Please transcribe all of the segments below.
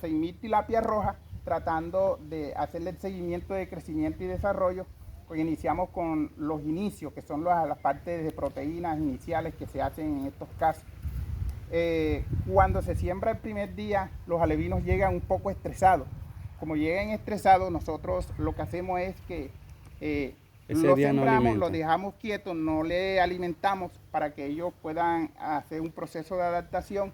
6.000 tilapias rojas, tratando de hacerle el seguimiento de crecimiento y desarrollo. Pues iniciamos con los inicios, que son las partes de proteínas iniciales que se hacen en estos casos. Cuando se siembra el primer día, los alevinos llegan un poco estresados. Como llegan estresados, nosotros lo que hacemos es que lo sembramos, lo dejamos quietos, no le alimentamos para que ellos puedan hacer un proceso de adaptación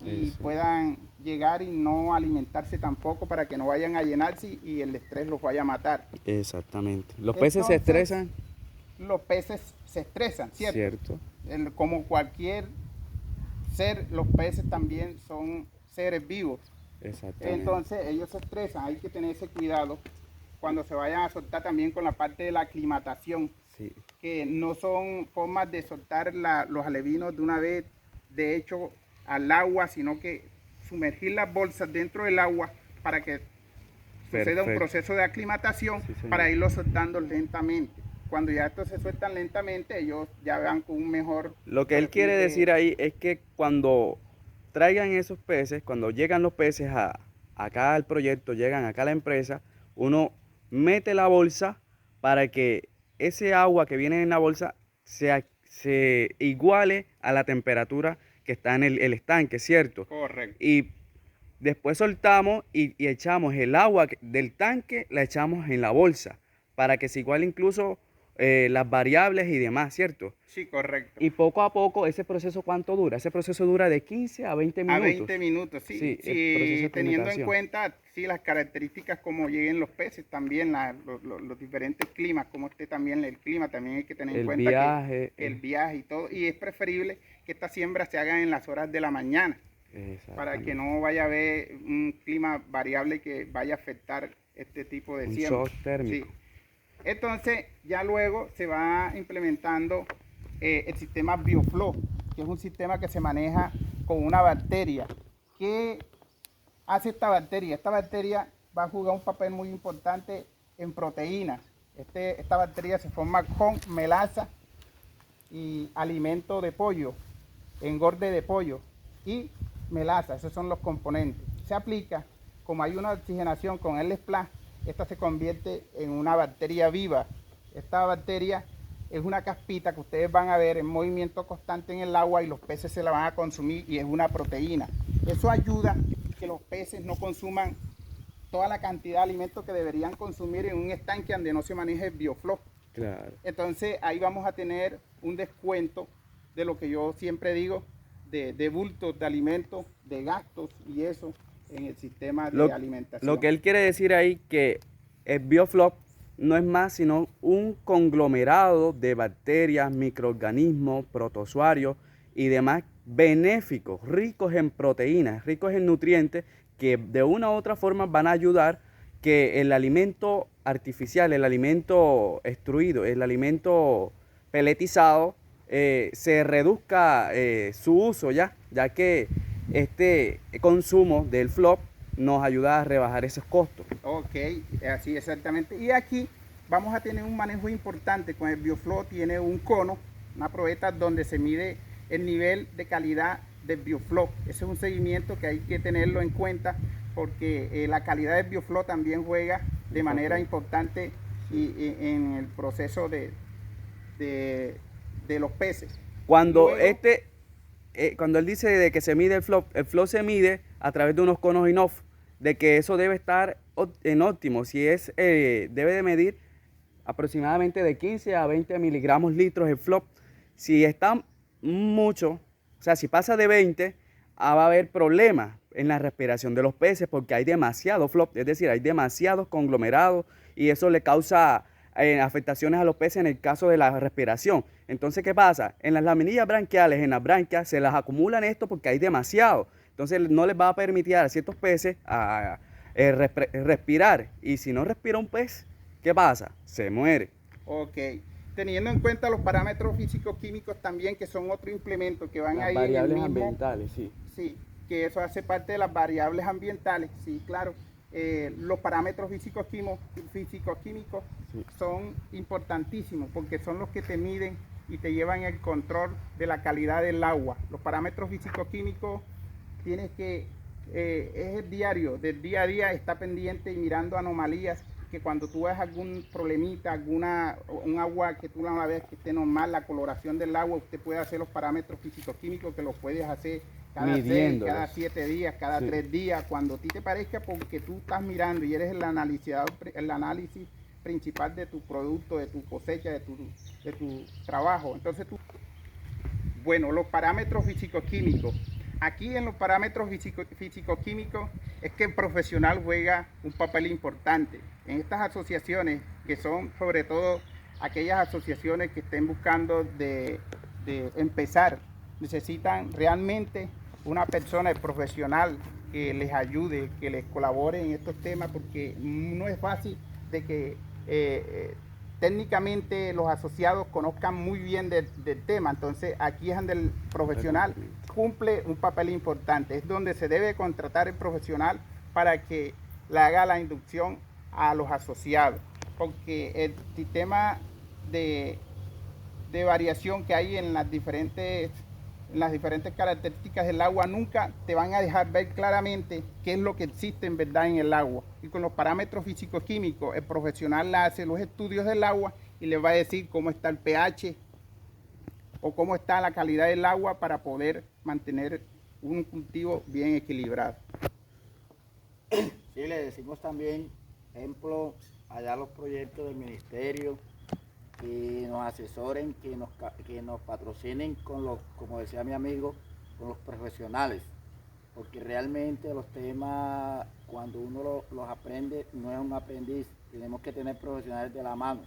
y puedan llegar y no alimentarse tampoco, para que no vayan a llenarse y el estrés los vaya a matar. Exactamente. ¿Los peces se estresan? Los peces se estresan, ¿cierto? Como cualquier ser, los peces también son seres vivos. Exactamente. Entonces ellos se estresan, hay que tener ese cuidado cuando se vayan a soltar, también con la parte de la aclimatación, que no son formas de soltar los alevinos de una vez, de hecho, al agua, sino que sumergir las bolsas dentro del agua para que suceda un proceso de aclimatación, para irlos soltando lentamente. Cuando ya estos se sueltan lentamente, ellos ya van con un mejor... Lo que él quiere decir ahí es que cuando traigan esos peces, cuando llegan los peces acá al proyecto, llegan acá a la empresa, uno mete la bolsa para que ese agua que viene en la bolsa se iguale a la temperatura que está en el estanque, ¿cierto? Correcto. Y después soltamos y echamos el agua del tanque, la echamos en la bolsa para que se iguale incluso las variables y demás, ¿cierto? Sí, correcto. Y poco a poco, ¿ese proceso cuánto dura? Ese proceso dura de 15 a 20 minutos. A 20 minutos, sí. Sí, teniendo en cuenta las características como lleguen los peces, también los diferentes climas, como esté también el clima, también hay que tener en cuenta el viaje y todo. Y es preferible que estas siembras se hagan en las horas de la mañana, para que no vaya a haber un clima variable que vaya a afectar este tipo de siembra. Un shock térmico. Sí. Entonces ya luego se va implementando el sistema BioFlow, que es un sistema que se maneja con una bacteria. ¿Qué hace esta bacteria? Esta bacteria va a jugar un papel muy importante en proteínas. Esta bacteria se forma con melaza y alimento de pollo, engorde de pollo y melaza. Esos son los componentes. Se aplica, como hay una oxigenación con el splash, esta se convierte en una bacteria viva. Esta bacteria es una caspita que ustedes van a ver en movimiento constante en el agua, y los peces se la van a consumir, y es una proteína. Eso ayuda a que los peces no consuman toda la cantidad de alimentos que deberían consumir en un estanque donde no se maneje el BioFlow. Claro. Entonces ahí vamos a tener un descuento de lo que yo siempre digo, de bultos de alimentos, de gastos y eso en el sistema de alimentación. Lo que él quiere decir ahí, que el BioFlow no es más sino un conglomerado de bacterias, microorganismos, protozoarios y demás benéficos, ricos en proteínas, ricos en nutrientes, que de una u otra forma van a ayudar que el alimento artificial, el alimento extruido, el alimento peletizado, se reduzca su uso ya que este consumo del FLOP nos ayuda a rebajar esos costos. Ok, así exactamente. Y aquí vamos a tener un manejo importante con el BioFlow. Tiene un cono, una probeta donde se mide el nivel de calidad del BioFlow. Ese es un seguimiento que hay que tenerlo en cuenta, porque la calidad del BioFlow también juega de manera importante en el proceso de los peces. Cuando cuando él dice de que se mide el flow se mide a través de unos conos INOF, de que eso debe estar en óptimo. Si es, debe de medir aproximadamente de 15 a 20 miligramos litros el flow. Si está mucho, o sea, si pasa de 20, va a haber problemas en la respiración de los peces, porque hay demasiado flow, es decir, hay demasiados conglomerados, y eso le causa afectaciones a los peces en el caso de la respiración. Entonces, ¿qué pasa? En las laminillas branquiales, en las branquias, se las acumulan esto porque hay demasiado. Entonces, no les va a permitir a ciertos peces respirar. Y si no respira un pez, ¿qué pasa? Se muere. Ok. Teniendo en cuenta los parámetros físico-químicos también, que son otro implemento que van ahí en el mismo. Variables ambientales, sí. Sí, que eso hace parte de las variables ambientales, sí, claro. Los parámetros físico-químicos son importantísimos, porque son los que te miden y te llevan el control de la calidad del agua. Los parámetros físico-químicos tienes que es el diario, del día a día, está pendiente y mirando anomalías, que cuando tú ves algún problemita, un agua que tú la ves que esté normal, la coloración del agua, usted puede hacer los parámetros físico-químicos que los puedes hacer cada 6, Midiéndolos. cada 7 días, cada Sí. 3 días, cuando a ti te parezca, porque tú estás mirando y eres el análisis principal de tu producto, de tu cosecha, de tu trabajo. Entonces tú, bueno, los parámetros físico-químicos. Aquí en los parámetros físico-químicos es que el profesional juega un papel importante. En estas asociaciones, que son sobre todo aquellas asociaciones que estén buscando de empezar, necesitan realmente una persona profesional que les ayude, que les colabore en estos temas, porque no es fácil de que técnicamente los asociados conozcan muy bien del tema. Entonces aquí es donde el profesional cumple un papel importante, es donde se debe contratar el profesional para que le haga la inducción a los asociados, porque el sistema de variación que hay en las diferentes características del agua nunca te van a dejar ver claramente qué es lo que existe en verdad en el agua. Y con los parámetros físico-químicos, el profesional hace los estudios del agua y le va a decir cómo está el pH o cómo está la calidad del agua para poder mantener un cultivo bien equilibrado. Sí, le decimos también, ejemplo, allá los proyectos del ministerio, que nos asesoren, que nos patrocinen con los, como decía mi amigo, con los profesionales, porque realmente los temas, cuando uno los aprende, no es un aprendiz, tenemos que tener profesionales de la mano.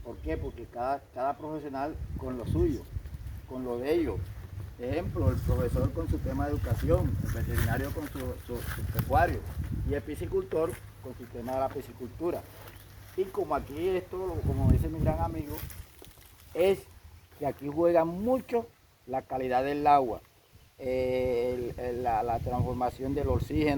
¿Por qué? Porque cada profesional con lo suyo, con lo de ellos. Ejemplo, el profesor con su tema de educación, el veterinario con su pecuario y el piscicultor con su tema de la piscicultura. Y como aquí esto, como dice mi gran amigo, es que aquí juega mucho la calidad del agua, la transformación del oxígeno.